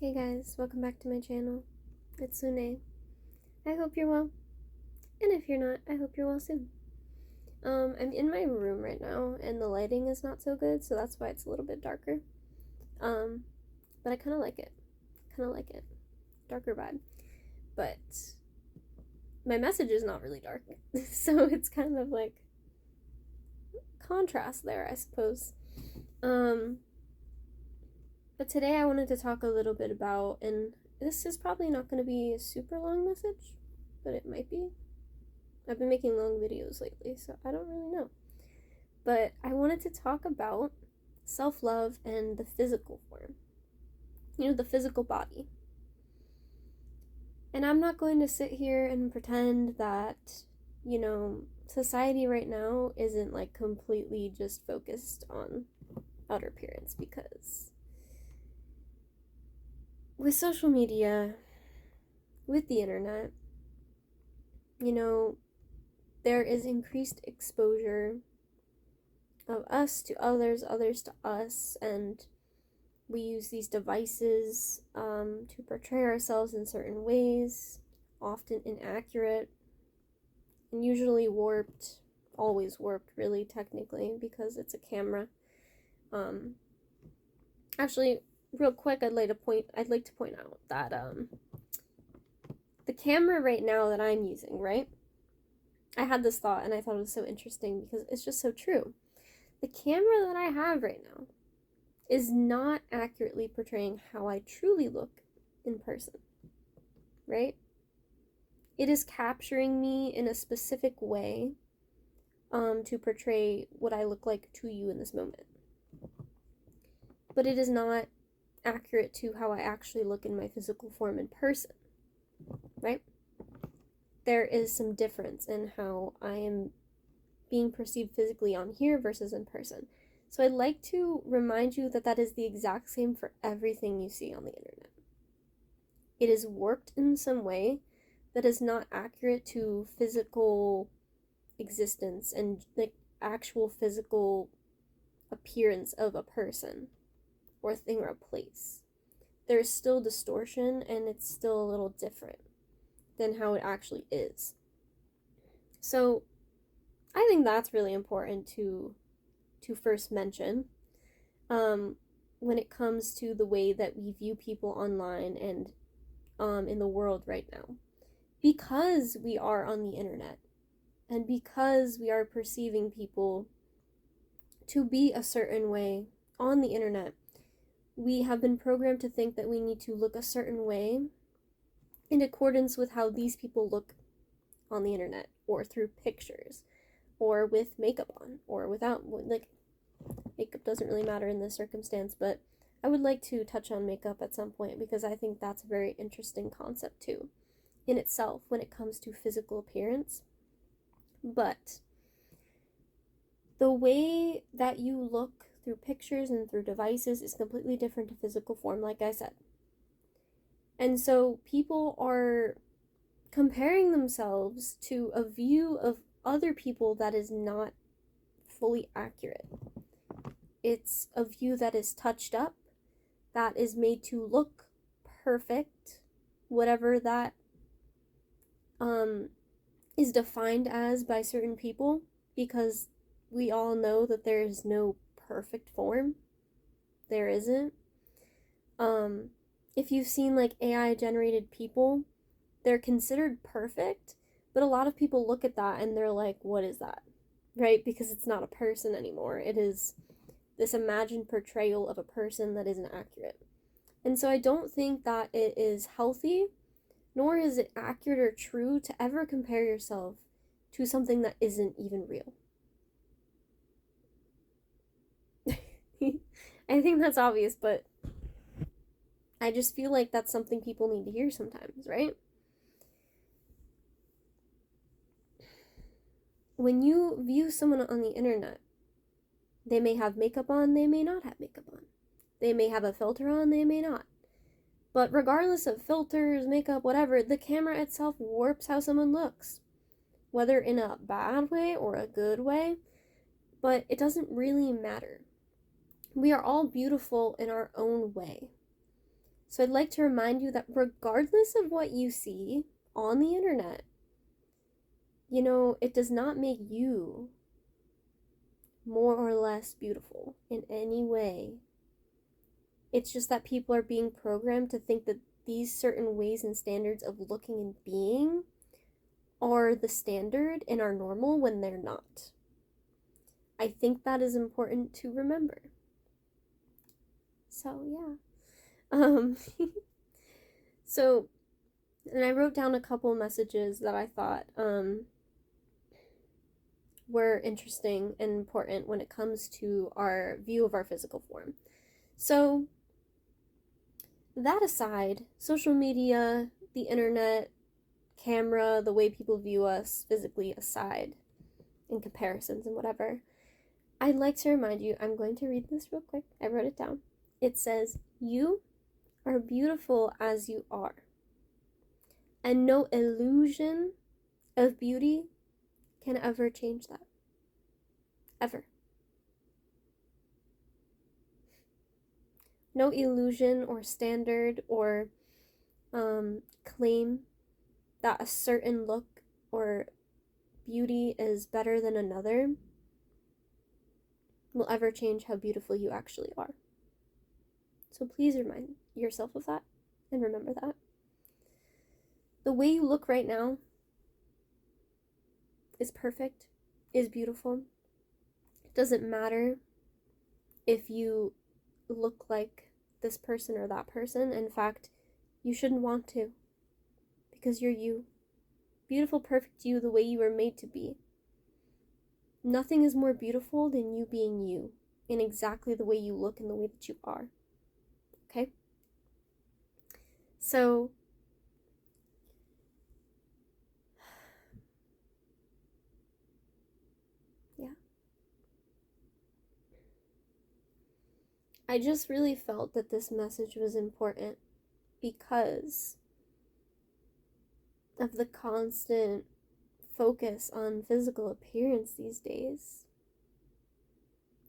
Hey guys, welcome back to my channel. It's Sune. I hope you're well. And if you're not, I hope you're well soon. I'm in my room right now and the lighting is not so good, so that's why it's a little bit darker. Um, but I kinda like it. Kinda like it. Darker vibe. But my message is not really dark. So it's kind of like contrast there, I suppose. Um, but today I wanted to talk a little bit about, and this is probably not going to be a super long message, but it might be. I've been making long videos lately, so I don't really know. But I wanted to talk about self love and the physical form. The physical body. And I'm not going to sit here and pretend that, society right now isn't like completely just focused on outer appearance, because with social media, with the internet, you know, there is increased exposure of us to others, others to us, and we use these devices to portray ourselves in certain ways, often inaccurate, and usually warped, always warped, really, technically, because it's a camera. Um, Actually, real quick, I'd like to point out that the camera right now that I'm using, right? I had this thought and I thought it was so interesting because it's just so true. The camera that I have right now is not accurately portraying how I truly look in person, right? It is capturing me in a specific way to portray what I look like to you in this moment. But it is not accurate to how I actually look in my physical form in person, right? There is some difference in how I am being perceived physically on here versus in person. So I'd like to remind you that that is the exact same for everything you see on the internet. It is warped in some way that is not accurate to physical existence and the actual physical appearance of a person or thing or a place. There's still distortion and it's still a little different than how it actually is. So I think that's really important to first mention when it comes to the way that we view people online and in the world right now. Because we are on the internet and because we are perceiving people to be a certain way on the internet, we have been programmed to think that we need to look a certain way in accordance with how these people look on the internet or through pictures or with makeup on or without. Like, makeup doesn't really matter in this circumstance, but I would like to touch on makeup at some point because I think that's a very interesting concept too in itself when it comes to physical appearance. But the way that you look through pictures and through devices is completely different to physical form, like I said. And so people are comparing themselves to a view of other people that is not fully accurate. It's a view that is touched up, that is made to look perfect, whatever that is defined as by certain people, because we all know that there is no perfect form. There isn't. If you've seen like AI generated people, they're considered perfect, but a lot of people look at that and they're like, what is that? Right? Because it's not a person anymore. It is this imagined portrayal of a person that isn't accurate. And so I don't think that it is healthy, nor is it accurate or true to ever compare yourself to something that isn't even real. I think that's obvious, but I just feel like that's something people need to hear sometimes, right? When you view someone on the internet, they may have makeup on, they may not have makeup on. They may have a filter on, they may not. But regardless of filters, makeup, whatever, the camera itself warps how someone looks. Whether in a bad way or a good way, but it doesn't really matter. We are all beautiful in our own way. So I'd like to remind you that regardless of what you see on the internet, it does not make you more or less beautiful in any way. It's just that people are being programmed to think that these certain ways and standards of looking and being are the standard and are normal when they're not. I think that is important to remember. So, yeah. So, and I wrote down a couple messages that I thought were interesting and important when it comes to our view of our physical form. So, that aside, social media, the internet, camera, the way people view us physically aside, in comparisons and whatever, I'd like to remind you, I'm going to read this real quick. I wrote it down. It says, "You are beautiful as you are, and no illusion of beauty can ever change that. Ever. No illusion or standard or claim that a certain look or beauty is better than another will ever change how beautiful you actually are. So please remind yourself of that and remember that. The way you look right now is perfect, is beautiful. It doesn't matter if you look like this person or that person. In fact, you shouldn't want to, because you're you. Beautiful, perfect you, the way you were made to be. Nothing is more beautiful than you being you, in exactly the way you look and the way that you are. Okay? So, yeah. I just really felt that this message was important because of the constant focus on physical appearance these days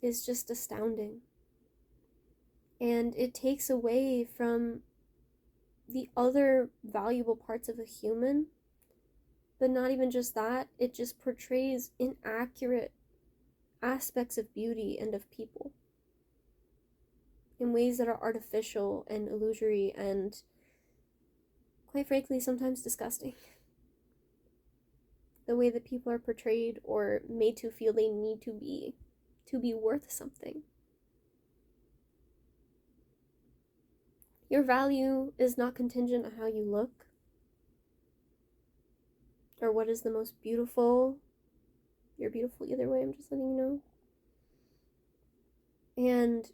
is just astounding. And it takes away from the other valuable parts of a human. But not even just that, it just portrays inaccurate aspects of beauty and of people in ways that are artificial and illusory and, quite frankly, sometimes disgusting. The way that people are portrayed or made to feel they need to be worth something. Your value is not contingent on how you look or what is the most beautiful. You're beautiful either way, I'm just letting you know. And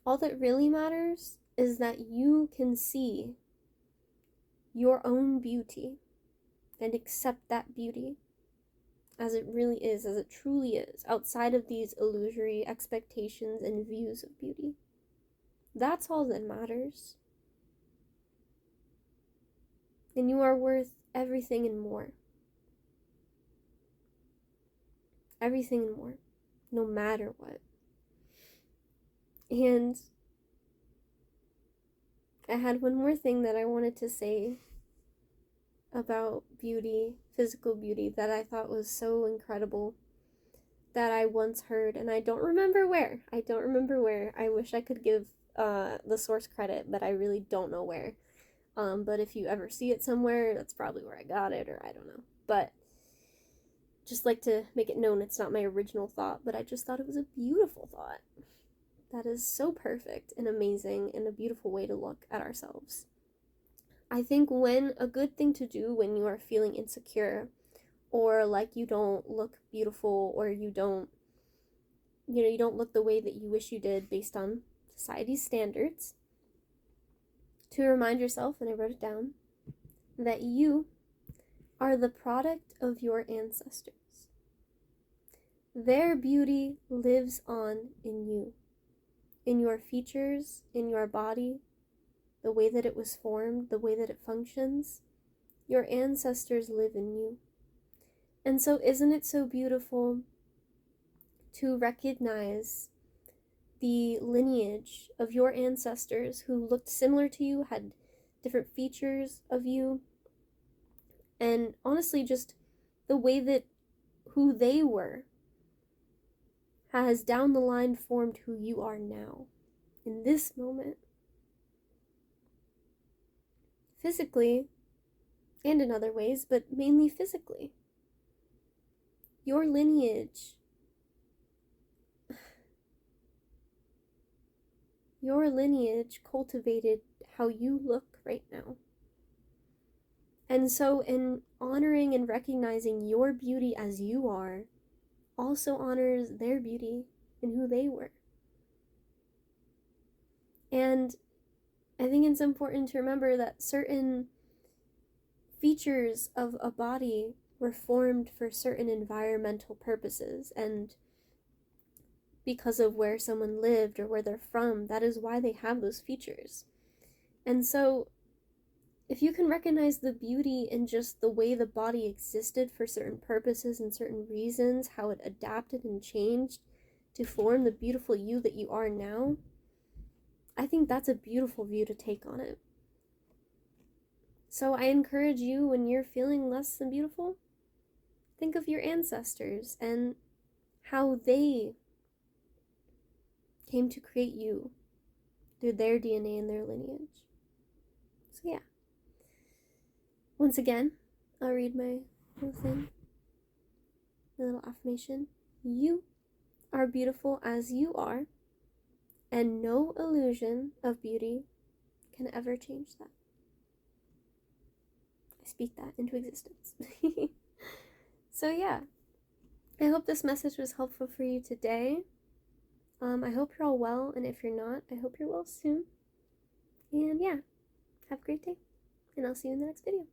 all that really matters is that you can see your own beauty and accept that beauty as it really is, as it truly is, outside of these illusory expectations and views of beauty. That's all that matters. And you are worth everything and more. Everything and more, no matter what. And I had one more thing that I wanted to say about beauty, physical beauty, that I thought was so incredible, that I once heard, and I don't remember where. I wish I could give the source credit, but I really don't know where. But if you ever see it somewhere, that's probably where I got it, or I don't know. But just like to make it known it's not my original thought, but I just thought it was a beautiful thought. That is so perfect and amazing and a beautiful way to look at ourselves. I think when a good thing to do when you are feeling insecure or like you don't look beautiful or you don't look the way that you wish you did based on society's standards, to remind yourself, and I wrote it down, that you are the product of your ancestors. Their beauty lives on in you, in your features, in your body, the way that it was formed, the way that it functions. Your ancestors live in you. And so isn't it so beautiful to recognize the lineage of your ancestors who looked similar to you, had different features of you, and honestly, just the way that who they were has down the line formed who you are now, in this moment. Physically, and in other ways, but mainly physically. Your lineage, cultivated how you look right now. And so, in honoring and recognizing your beauty as you are, also honors their beauty and who they were. And I think it's important to remember that certain features of a body were formed for certain environmental purposes, and because of where someone lived or where they're from, that is why they have those features. And so, if you can recognize the beauty in just the way the body existed for certain purposes and certain reasons, how it adapted and changed to form the beautiful you that you are now, I think that's a beautiful view to take on it. So I encourage you, when you're feeling less than beautiful, think of your ancestors and how they came to create you through their DNA and their lineage. So yeah. Once again, I'll read my little thing, my little affirmation. You are beautiful as you are, and no illusion of beauty can ever change that. I speak that into existence. So yeah, I hope this message was helpful for you today. I hope you're all well, and if you're not, I hope you're well soon. And yeah, have a great day, and I'll see you in the next video.